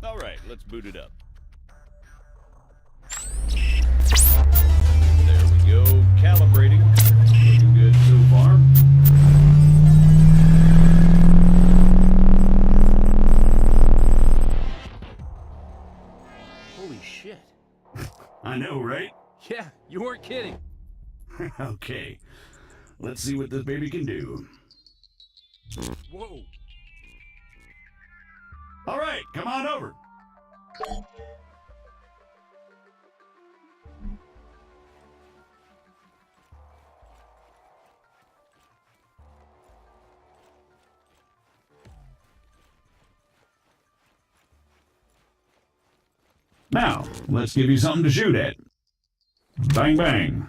All right, let's boot it up. There we go, calibrating. Looking good so far. Holy shit. I know, right? Yeah, you weren't kidding. Okay, let's see what this baby can do. Whoa. All right, come on over. Now, let's give you something to shoot at. Bang, bang.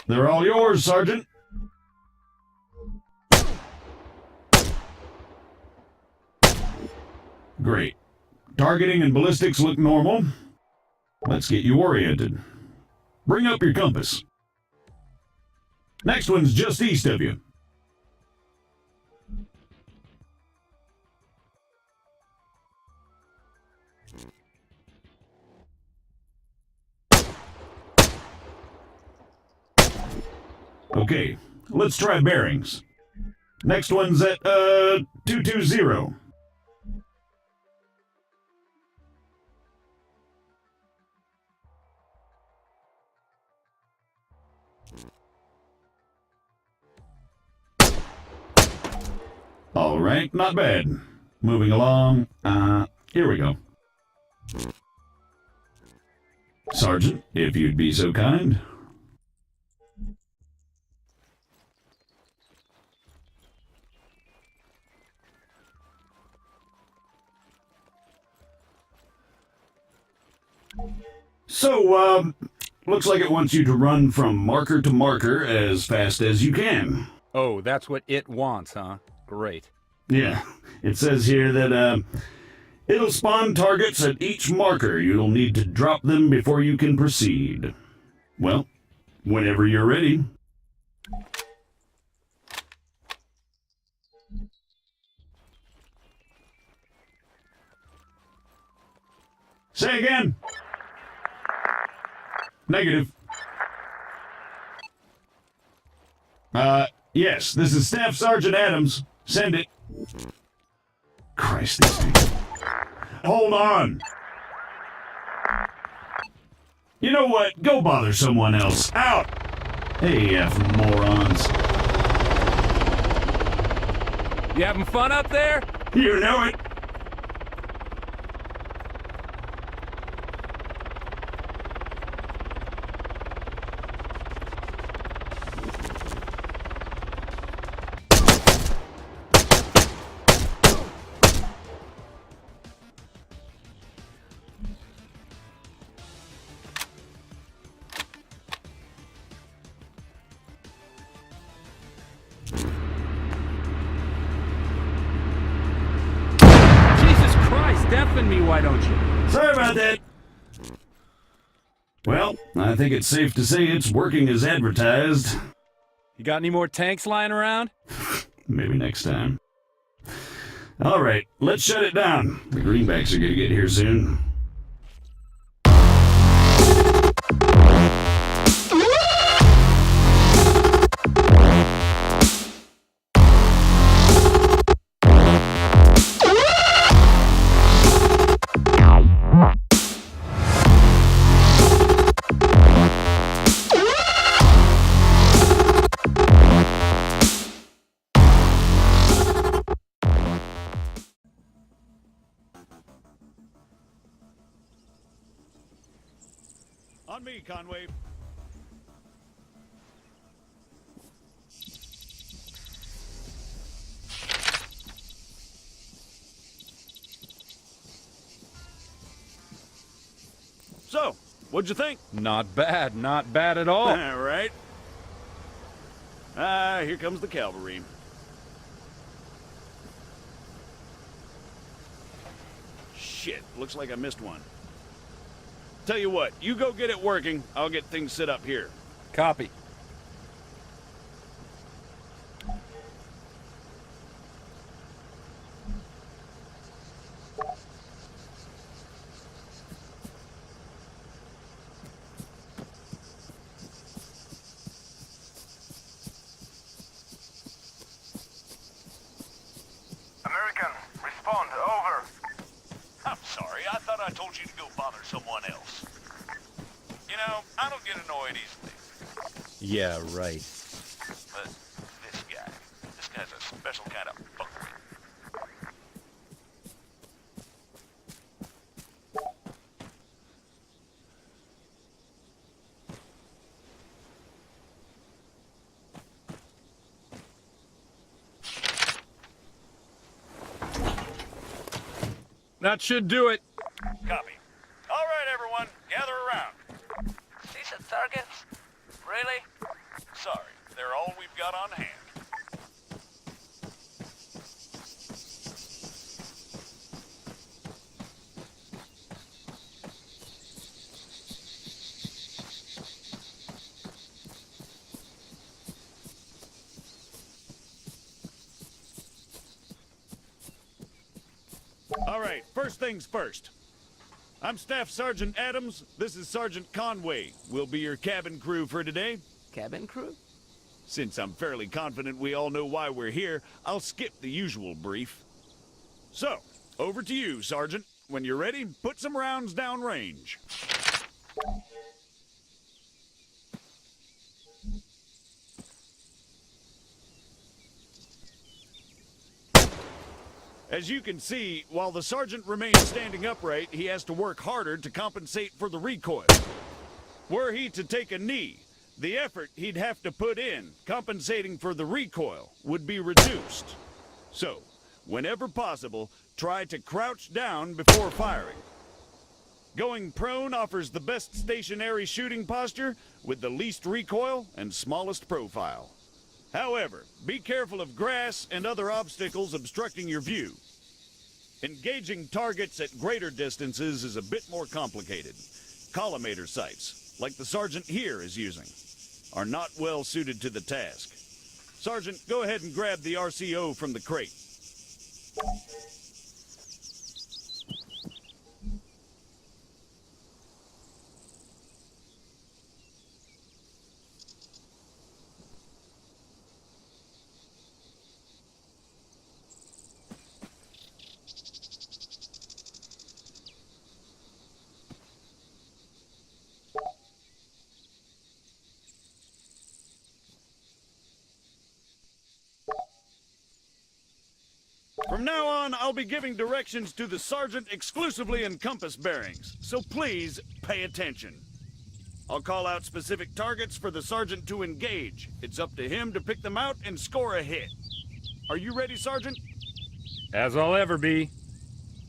They're all yours, Sergeant. Great. Targeting and ballistics look normal. Let's get you oriented. Bring up your compass. Next one's just east of you. Okay, let's try bearings. Next one's at, 220. All right, not bad. Moving along, here we go. Sergeant, if you'd be so kind. So, looks like it wants you to run from marker to marker as fast as you can. Oh, that's what it wants, huh? Great. Yeah, it says here that, it'll spawn targets at each marker. You'll need to drop them before you can proceed. Well, whenever you're ready. Say again. Negative. Yes, this is Staff Sergeant Adams. Send it. Christ, these things. Hold on. You know what? Go bother someone else. Out! AF morons. You having fun up there? You know it. Deafen me, why don't you? Sorry about that. Well, I think it's safe to say it's working as advertised. You got any more tanks lying around? Maybe next time. All right, let's shut it down. The greenbacks are gonna get here soon. On me, Conway. So, what'd you think? Not bad at all. All right. Here comes the cavalry. Shit, looks like I missed one. Tell you what, you go get it working, I'll get things set up here. Copy. told you to go bother someone else. You know, I don't get annoyed easily. Yeah, right. But this guy's a special kind of fuckwit. That should do it. Copy. All right, everyone, gather around. Decent targets? Really? Sorry, they're all we've got on hand. All right, first things first. I'm Staff Sergeant Adams. This is Sergeant Conway. We'll be your cabin crew for today. Cabin crew? Since I'm fairly confident we all know why we're here, I'll skip the usual brief. So, over to you, Sergeant. When you're ready, put some rounds down range. As you can see, while the sergeant remains standing upright, he has to work harder to compensate for the recoil. Were he to take a knee, the effort he'd have to put in, compensating for the recoil, would be reduced. So, whenever possible, try to crouch down before firing. Going prone offers the best stationary shooting posture with the least recoil and smallest profile. However, be careful of grass and other obstacles obstructing your view. Engaging targets at greater distances is a bit more complicated. Collimator sights, like the sergeant here is using, are not well suited to the task. Sergeant, go ahead and grab the RCO from the crate. From now on, I'll be giving directions to the sergeant exclusively in compass bearings, so please pay attention. I'll call out specific targets for the sergeant to engage. It's up to him to pick them out and score a hit. Are you ready, Sergeant? As I'll ever be.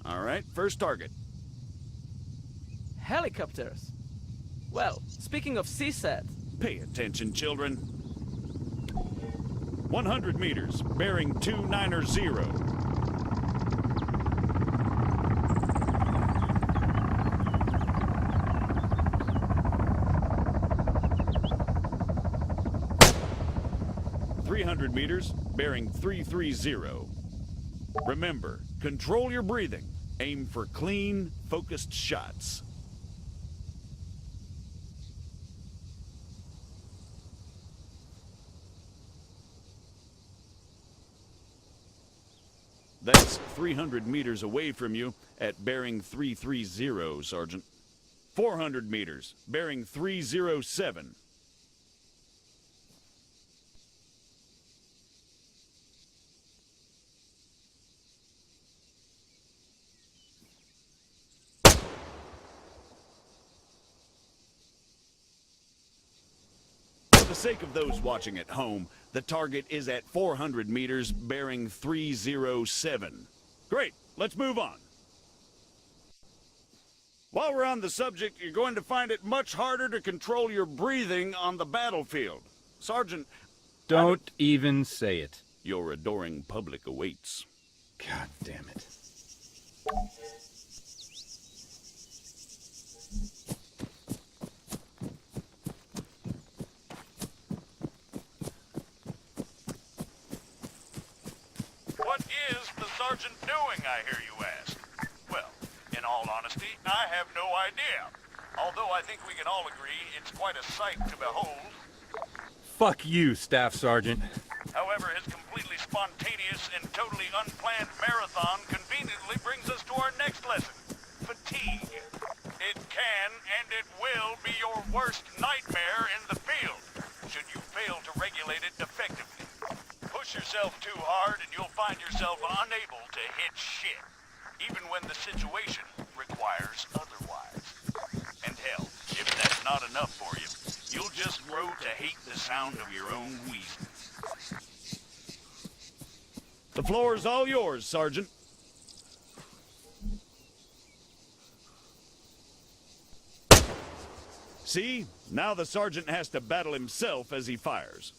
All right, first target. Helicopters. Well, speaking of CSAT, Pay attention, children. 100 meters, bearing 290. 300 meters, bearing 330. Remember, control your breathing. Aim for clean, focused shots. That's 300 meters away from you at bearing 330, Sergeant. 400 meters, bearing 307. For the sake of those watching at home, the target is at 400 meters, bearing 307. Great, let's move on. While we're on the subject, you're going to find it much harder to control your breathing on the battlefield. Sergeant, Don't even say it. your adoring public awaits. God damn it. What is the sergeant doing, I hear you ask? Well, in all honesty, I have no idea. Although I think we can all agree it's quite a sight to behold. Fuck you, Staff Sergeant. However, his completely spontaneous and totally unplanned marathon conveniently brings us to our next lesson, fatigue. worst nightmare in the field, should you fail to regulate it effectively. Push yourself too hard and you'll find yourself unable to hit shit, even when the situation requires otherwise. And hell, if that's not enough for you, you'll just grow to hate the sound of your own wheezing. The floor is all yours, Sergeant. See? Now the sergeant has to battle himself as he fires.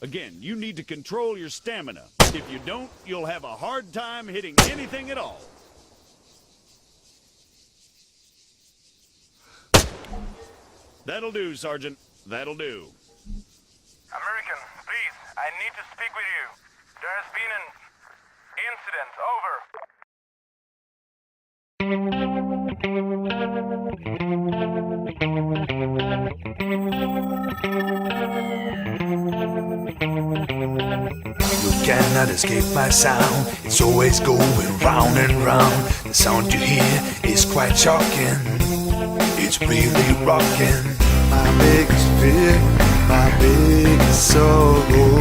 Again, you need to control your stamina. If you don't, you'll have a hard time hitting anything at all. That'll do, Sergeant. That'll do. American, please, I need to speak with you. There has been an incident. Over. You cannot escape my sound. It's always going round and round. The sound you hear is quite shocking. It's really rocking. My biggest fear, my biggest sorrow.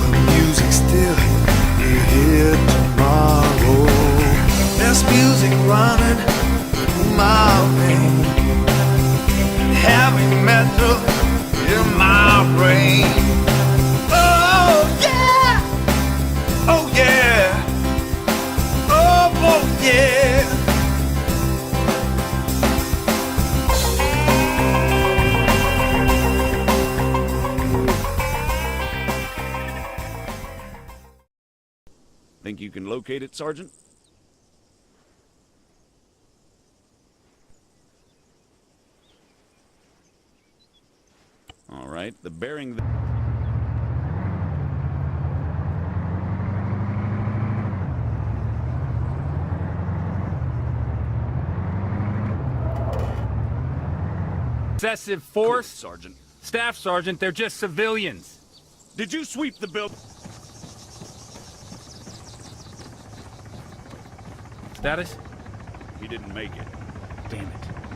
When music's still, we're here tomorrow. There's music running through my veins. Heavy metal in my brain. Oh yeah, oh yeah, oh yeah. Think you can locate it, Sergeant? All right, the bearing... Excessive force? Sergeant. Staff Sergeant, they're just civilians. Did you sweep the building? Status? He didn't make it. Damn it.